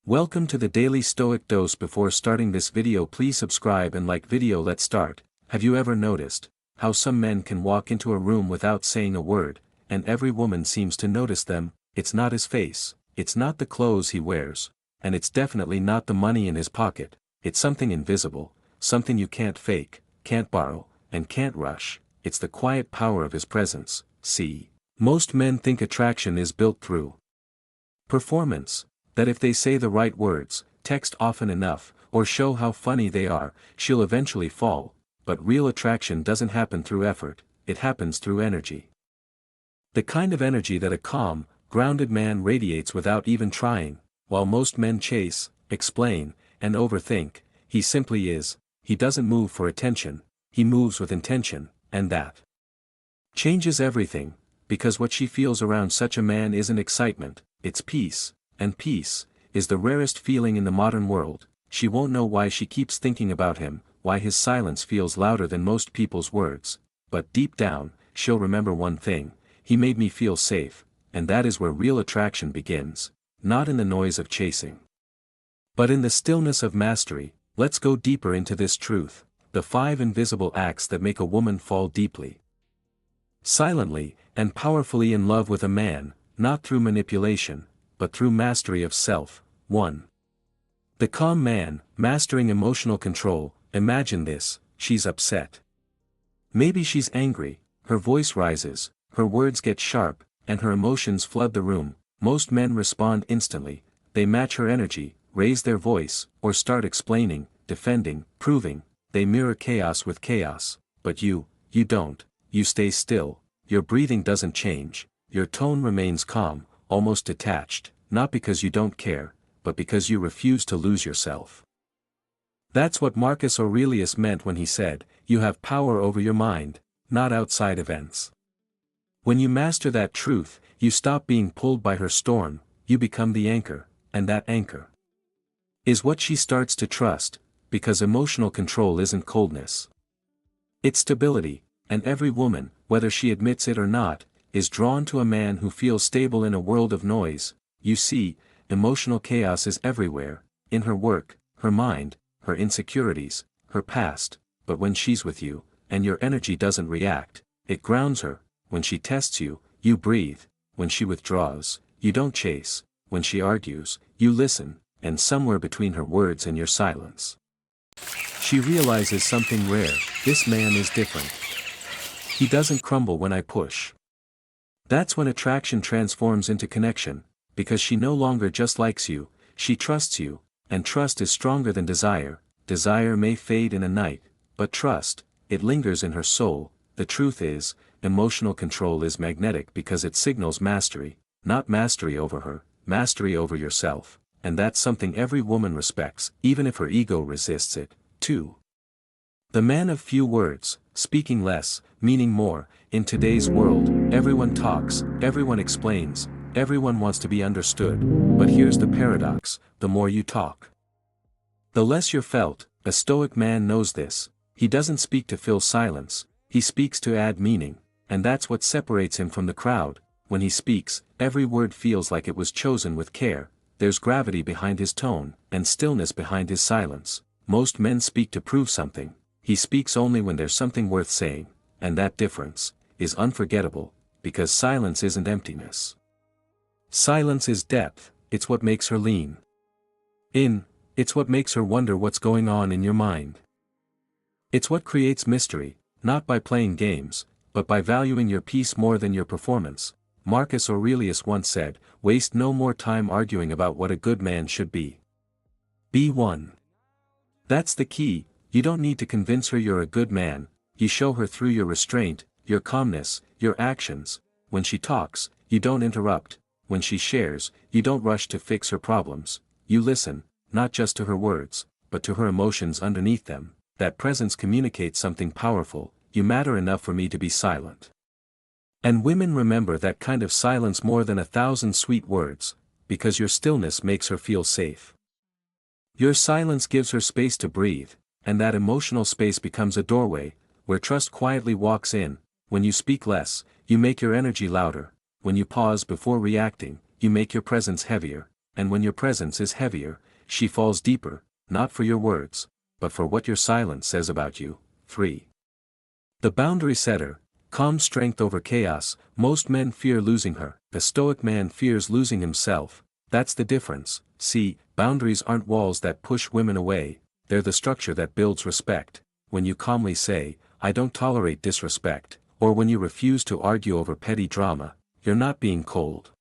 Welcome to the Daily Stoic Dose. Before starting this video, please subscribe and like video. Let's start. Have you ever noticed how some men can walk into a room without saying a word, and every woman seems to notice them? It's not his face, it's not the clothes he wears, and it's definitely not the money in his pocket. It's something invisible, something you can't fake, can't borrow, and can't rush. It's the quiet power of his presence. See, most men think attraction is built through performance, that if they say the right words, text often enough, or show how funny they are, she'll eventually fall. But real attraction doesn't happen through effort, it happens through energy. The kind of energy that a calm, grounded man radiates without even trying. While most men chase, explain, and overthink, he simply is. He doesn't move for attention, he moves with intention, and that changes everything, because what she feels around such a man isn't excitement, it's peace, and peace is the rarest feeling in the modern world. She won't know why she keeps thinking about him, why his silence feels louder than most people's words, but deep down, she'll remember one thing: he made me feel safe, and that is where real attraction begins, not in the noise of chasing, but in the stillness of mastery. Let's go deeper into this truth, the 5 invisible acts that make a woman fall deeply, silently, and powerfully in love with a man, not through manipulation, but through mastery of self. 1. The calm man, mastering emotional control. Imagine this: she's upset. Maybe she's angry, her voice rises, her words get sharp, and her emotions flood the room. Most men respond instantly, they match her energy, raise their voice, or start explaining, defending, proving. They mirror chaos with chaos. But you don't. You stay still, your breathing doesn't change, your tone remains calm, almost detached, not because you don't care, but because you refuse to lose yourself. That's what Marcus Aurelius meant when he said, "You have power over your mind, not outside events." When you master that truth, you stop being pulled by her storm, you become the anchor, and that anchor is what she starts to trust, because emotional control isn't coldness. It's stability, and every woman, whether she admits it or not, is drawn to a man who feels stable in a world of noise. You see, emotional chaos is everywhere, in her work, her mind, her insecurities, her past, but when she's with you, and your energy doesn't react, it grounds her. When she tests you, you breathe. When she withdraws, you don't chase. When she argues, you listen, and somewhere between her words and your silence, she realizes something rare: this man is different. He doesn't crumble when I push. That's when attraction transforms into connection, because she no longer just likes you, she trusts you, and trust is stronger than desire. Desire may fade in a night, but trust, it lingers in her soul. The truth is, emotional control is magnetic because it signals mastery, not mastery over her, mastery over yourself, and that's something every woman respects, even if her ego resists it. 2. The man of few words, speaking less, meaning more. In today's world, everyone talks, everyone explains, everyone wants to be understood, but here's the paradox: the more you talk, the less you're felt. A Stoic man knows this. He doesn't speak to fill silence, he speaks to add meaning, and that's what separates him from the crowd. When he speaks, every word feels like it was chosen with care. There's gravity behind his tone, and stillness behind his silence. Most men speak to prove something, he speaks only when there's something worth saying, and that difference is unforgettable, because silence isn't emptiness. Silence is depth, it's what makes her lean in, it's what makes her wonder what's going on in your mind. It's what creates mystery, not by playing games, but by valuing your peace more than your performance. Marcus Aurelius once said, "Waste no more time arguing about what a good man should be. Be one." That's the key. You don't need to convince her you're a good man, you show her through your restraint, your calmness, your actions. When she talks, you don't interrupt. When she shares, you don't rush to fix her problems. You listen, not just to her words, but to her emotions underneath them. That presence communicates something powerful: you matter enough for me to be silent. And women remember that kind of silence more than 1,000 sweet words, because your stillness makes her feel safe. Your silence gives her space to breathe, and that emotional space becomes a doorway, where trust quietly walks in. When you speak less, you make your energy louder. When you pause before reacting, you make your presence heavier. and when your presence is heavier, she falls deeper, not for your words, but for what your silence says about you. 3. The boundary setter, calm strength over chaos. Most men fear losing her. A Stoic man fears losing himself. That's the difference. See, boundaries aren't walls that push women away, they're the structure that builds respect. When you calmly say, "I don't tolerate disrespect," or when you refuse to argue over petty drama, you're not being cold.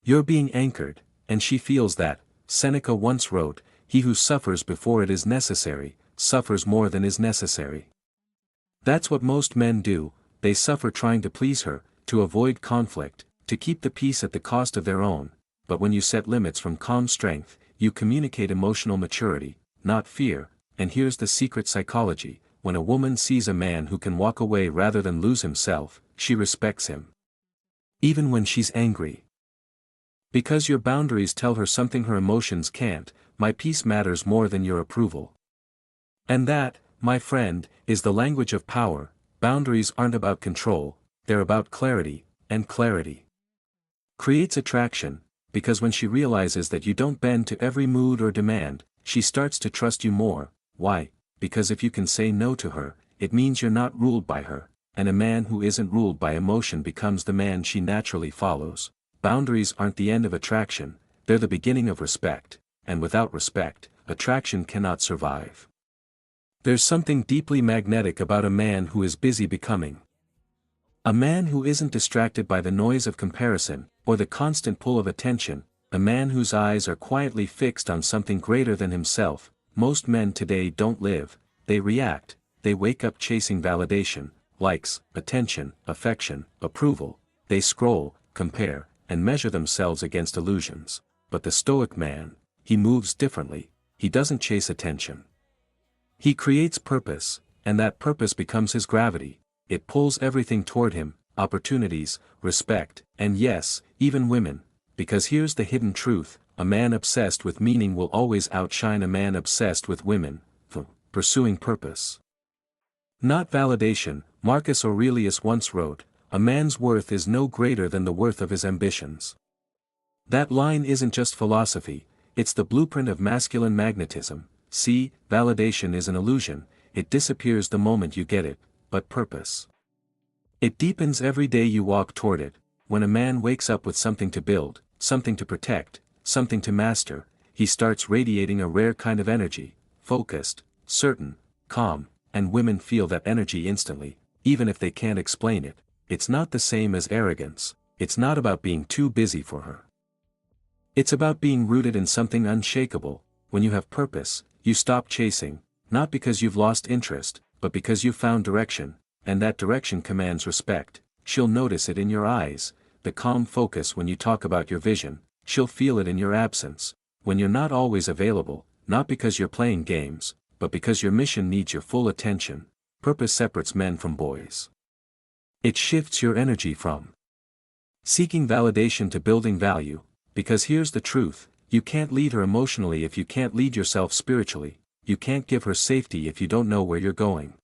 You're being anchored, and she feels that. Seneca once wrote, "He who suffers before it is necessary, suffers more than is necessary." That's what most men do, they suffer trying to please her, to avoid conflict, to keep the peace at the cost of their own. But when you set limits from calm strength, you communicate emotional maturity, not fear. And here's the secret psychology: when a woman sees a man who can walk away rather than lose himself, she respects him. Even when she's angry. Because your boundaries tell her something her emotions can't. My peace matters more than your approval. And that, my friend, is the language of power. Boundaries aren't about control, they're about clarity, and clarity creates attraction, because when she realizes that you don't bend to every mood or demand, she starts to trust you more. Why? Because if you can say no to her, it means you're not ruled by her, and a man who isn't ruled by emotion becomes the man she naturally follows. Boundaries aren't the end of attraction, they're the beginning of respect, and without respect, attraction cannot survive. There's something deeply magnetic about a man who is busy becoming. A man who isn't distracted by the noise of comparison, or the constant pull of attention, a man whose eyes are quietly fixed on something greater than himself. Most men today don't live, they react. They wake up chasing validation, likes, attention, affection, approval. They scroll, compare, and measure themselves against illusions. But the Stoic man, he moves differently. He doesn't chase attention. He creates purpose, and that purpose becomes his gravity. It pulls everything toward him: opportunities, respect, and yes, even women. Because here's the hidden truth: a man obsessed with meaning will always outshine a man obsessed with women. Pursuing purpose, not validation. Marcus Aurelius once wrote, "A man's worth is no greater than the worth of his ambitions." That line isn't just philosophy, it's the blueprint of masculine magnetism. See, validation is an illusion, it disappears the moment you get it, but purpose, it deepens every day you walk toward it. When a man wakes up with something to build, something to protect, something to master, he starts radiating a rare kind of energy: focused, certain, calm, and women feel that energy instantly, even if they can't explain it. It's not the same as arrogance, it's not about being too busy for her. It's about being rooted in something unshakable. When you have purpose, you stop chasing, not because you've lost interest, but because you've found direction, and that direction commands respect. She'll notice it in your eyes, the calm focus when you talk about your vision. She'll feel it in your absence, when you're not always available, not because you're playing games, but because your mission needs your full attention. Purpose separates men from boys. It shifts your energy from seeking validation to building value, because here's the truth: you can't lead her emotionally if you can't lead yourself spiritually. You can't give her safety if you don't know where you're going.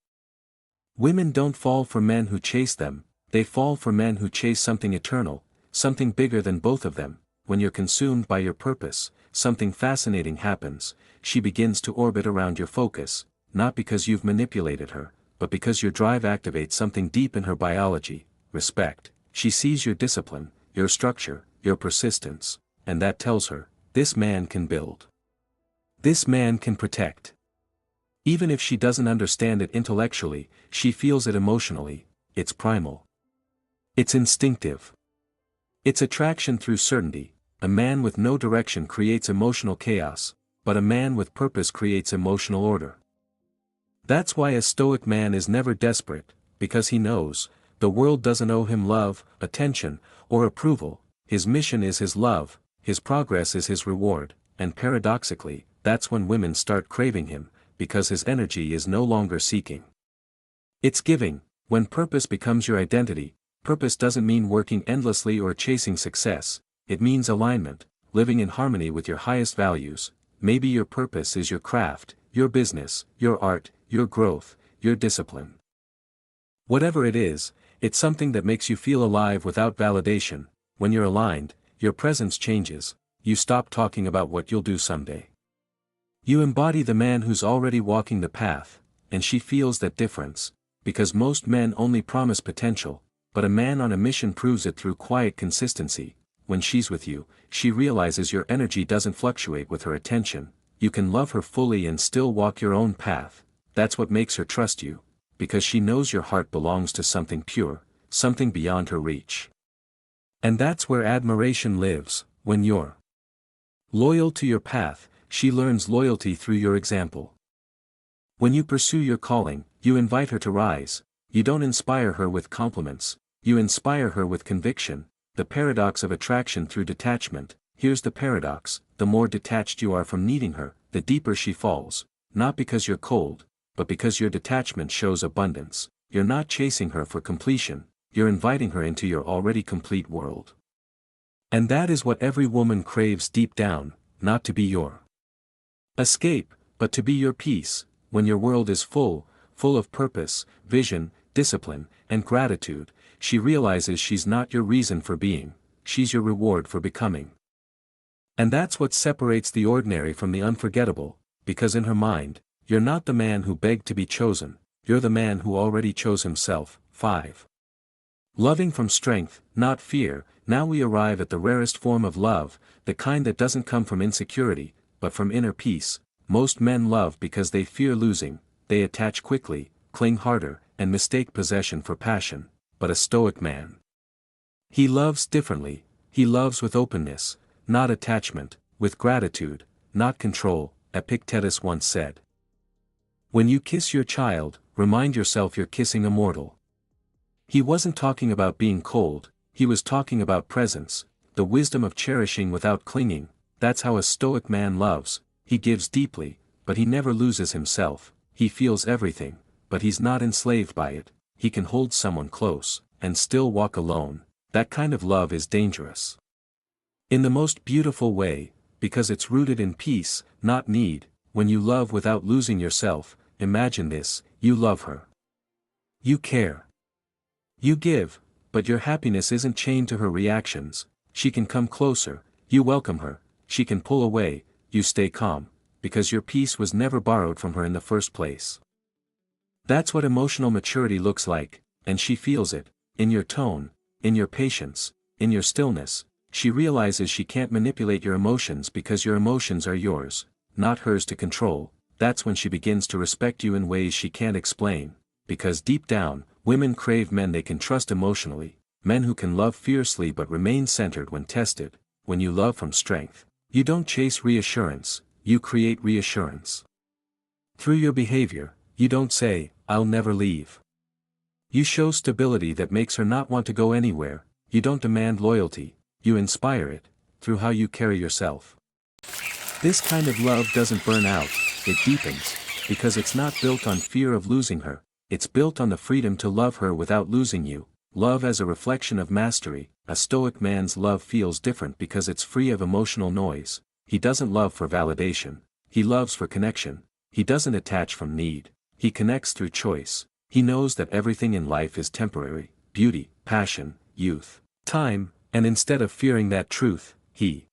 Women don't fall for men who chase them, they fall for men who chase something eternal, something bigger than both of them. When you're consumed by your purpose, something fascinating happens. She begins to orbit around your focus, not because you've manipulated her, but because your drive activates something deep in her biology: respect. She sees your discipline, your structure, your persistence, and that tells her, this man can build. This man can protect. Even if she doesn't understand it intellectually, she feels it emotionally. It's primal. It's instinctive. It's attraction through certainty. A man with no direction creates emotional chaos, but a man with purpose creates emotional order. That's why a Stoic man is never desperate, because he knows, the world doesn't owe him love, attention, or approval. His mission is his love, his progress is his reward, and paradoxically, that's when women start craving him, because his energy is no longer seeking. It's giving. When purpose becomes your identity, purpose doesn't mean working endlessly or chasing success, it means alignment, living in harmony with your highest values. Maybe your purpose is your craft, your business, your art, your growth, your discipline. Whatever it is, it's something that makes you feel alive without validation. When you're aligned, your presence changes. you stop talking about what you'll do someday. You embody the man who's already walking the path, and she feels that difference, because most men only promise potential, but a man on a mission proves it through quiet consistency. When she's with you, she realizes your energy doesn't fluctuate with her attention, you can love her fully and still walk your own path. That's what makes her trust you, because she knows your heart belongs to something pure, something beyond her reach. And that's where admiration lives. When you're loyal to your path, she learns loyalty through your example. When you pursue your calling, you invite her to rise. You don't inspire her with compliments, you inspire her with conviction. The paradox of attraction through detachment. Here's the paradox: the more detached you are from needing her, the deeper she falls, not because you're cold, but because your detachment shows abundance. You're not chasing her for completion, you're inviting her into your already complete world. And that is what every woman craves deep down, not to be your escape, but to be your peace. When your world is full of purpose, vision, discipline, and gratitude, she realizes she's not your reason for being, she's your reward for becoming. And that's what separates the ordinary from the unforgettable, because in her mind, you're not the man who begged to be chosen, you're the man who already chose himself. 5. Loving from strength, not fear. Now we arrive at the rarest form of love, the kind that doesn't come from insecurity, but from inner peace. Most men love because they fear losing, they attach quickly, cling harder, and mistake possession for passion. But a Stoic man, he loves differently. He loves with openness, not attachment, with gratitude, not control. Epictetus once said, "When you kiss your child, remind yourself you're kissing a mortal." He wasn't talking about being cold, he was talking about presence, the wisdom of cherishing without clinging. That's how a Stoic man loves. He gives deeply, but he never loses himself. He feels everything, but he's not enslaved by it. He can hold someone close, and still walk alone. That kind of love is dangerous. In the most beautiful way, because it's rooted in peace, not need. When you love without losing yourself, imagine this: you love her. You care. You give, but your happiness isn't chained to her reactions. She can come closer, you welcome her; she can pull away, you stay calm, because your peace was never borrowed from her in the first place. That's what emotional maturity looks like, and she feels it, in your tone, in your patience, in your stillness. She realizes she can't manipulate your emotions because your emotions are yours, not hers to control. That's when she begins to respect you in ways she can't explain, because deep down, women crave men they can trust emotionally, men who can love fiercely but remain centered when tested. When you love from strength, you don't chase reassurance, you create reassurance. Through your behavior, you don't say, "I'll never leave." You show stability that makes her not want to go anywhere. You don't demand loyalty, you inspire it, through how you carry yourself. This kind of love doesn't burn out, it deepens, because it's not built on fear of losing her, it's built on the freedom to love her without losing you. Love as a reflection of mastery. A Stoic man's love feels different because it's free of emotional noise. He doesn't love for validation, he loves for connection. He doesn't attach from need, he connects through choice. He knows that everything in life is temporary: beauty, passion, youth, time, and instead of fearing that truth, he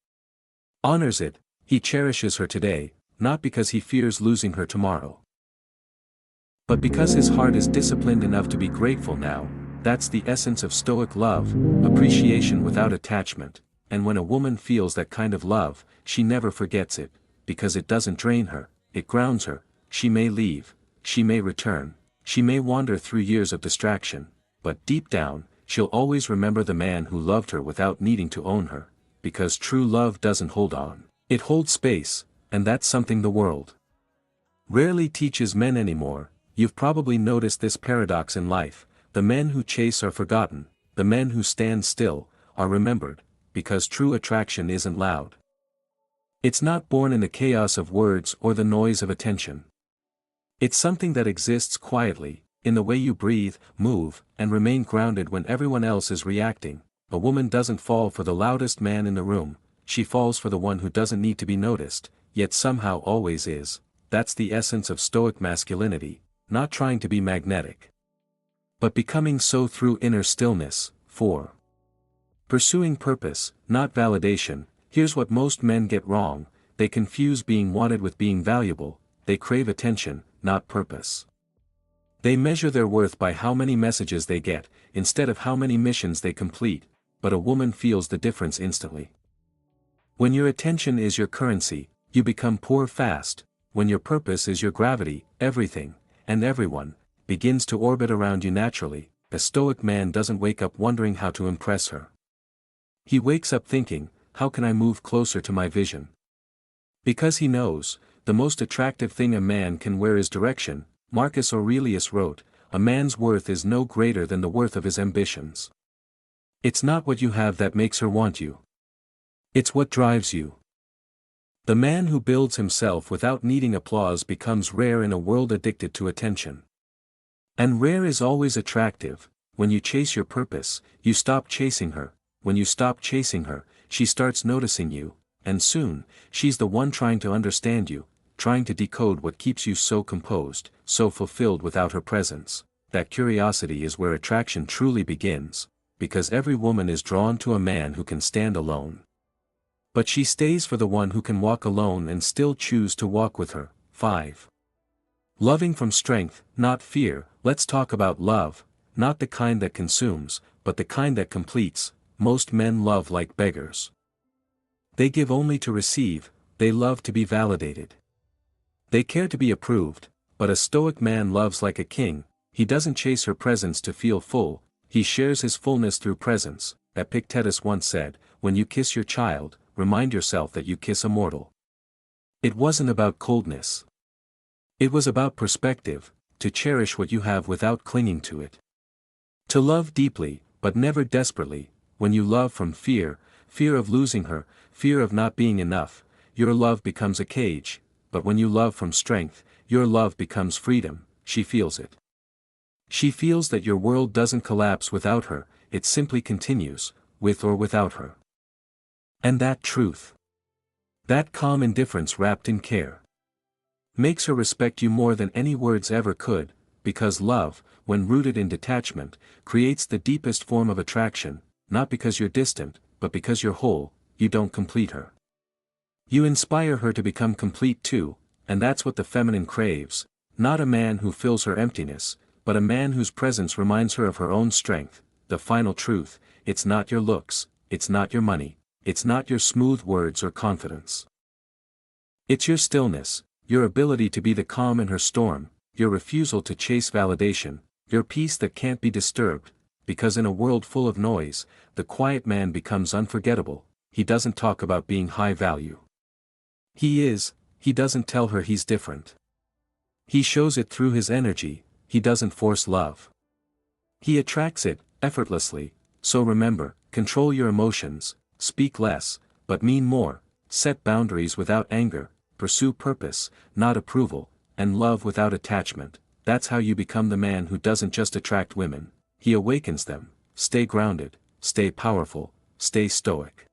honors it. He cherishes her today, not because he fears losing her tomorrow, but because his heart is disciplined enough to be grateful now. That's the essence of Stoic love, appreciation without attachment. And when a woman feels that kind of love, she never forgets it, because it doesn't drain her, it grounds her. She may leave, she may return, she may wander through years of distraction, but deep down, she'll always remember the man who loved her without needing to own her, because true love doesn't hold on, it holds space, and that's something the world rarely teaches men anymore. You've probably noticed this paradox in life: the men who chase are forgotten, the men who stand still are remembered, because true attraction isn't loud. It's not born in the chaos of words or the noise of attention. It's something that exists quietly, in the way you breathe, move, and remain grounded when everyone else is reacting. A woman doesn't fall for the loudest man in the room, she falls for the one who doesn't need to be noticed, yet somehow always is. That's the essence of Stoic masculinity, not trying to be magnetic, but becoming so through inner stillness. 4. Pursuing purpose, not validation. Here's what most men get wrong: they confuse being wanted with being valuable. They crave attention, not purpose. They measure their worth by how many messages they get, instead of how many missions they complete, but a woman feels the difference instantly. When your attention is your currency, you become poor fast. When your purpose is your gravity, everything, and everyone, begins to orbit around you naturally. A Stoic man doesn't wake up wondering how to impress her. He wakes up thinking, how can I move closer to my vision? Because he knows, the most attractive thing a man can wear is direction. Marcus Aurelius wrote, a man's worth is no greater than the worth of his ambitions. It's not what you have that makes her want you. It's what drives you. The man who builds himself without needing applause becomes rare in a world addicted to attention. And rare is always attractive. When you chase your purpose, you stop chasing her. When you stop chasing her, she starts noticing you, and soon, she's the one trying to understand you, trying to decode what keeps you so composed, so fulfilled without her presence. That curiosity is where attraction truly begins, because every woman is drawn to a man who can stand alone. But she stays for the one who can walk alone and still choose to walk with her. 5. Loving from strength, not fear. Let's talk about love, not the kind that consumes, but the kind that completes. Most men love like beggars. They give only to receive, they love to be validated. They care to be approved, but a Stoic man loves like a king. He doesn't chase her presence to feel full, he shares his fullness through presence. Epictetus once said, when you kiss your child, remind yourself that you kiss a mortal. It wasn't about coldness. It was about perspective, to cherish what you have without clinging to it. To love deeply, but never desperately. When you love from fear, fear of losing her, fear of not being enough, your love becomes a cage. But when you love from strength, your love becomes freedom. She feels it. She feels that your world doesn't collapse without her, it simply continues, with or without her. And that truth, that calm indifference wrapped in care, makes her respect you more than any words ever could, because love, when rooted in detachment, creates the deepest form of attraction, not because you're distant, but because you're whole. You don't complete her. You inspire her to become complete too, and that's what the feminine craves, not a man who fills her emptiness, but a man whose presence reminds her of her own strength. The final truth, it's not your looks, it's not your money, it's not your smooth words or confidence. It's your stillness, your ability to be the calm in her storm, your refusal to chase validation, your peace that can't be disturbed, because in a world full of noise, the quiet man becomes unforgettable. He doesn't talk about being high value. He doesn't tell her he's different. He shows it through his energy. He doesn't force love. He attracts it, effortlessly. So remember, control your emotions, speak less, but mean more, set boundaries without anger, pursue purpose, not approval, and love without attachment. That's how you become the man who doesn't just attract women, he awakens them. Stay grounded, stay powerful, stay stoic.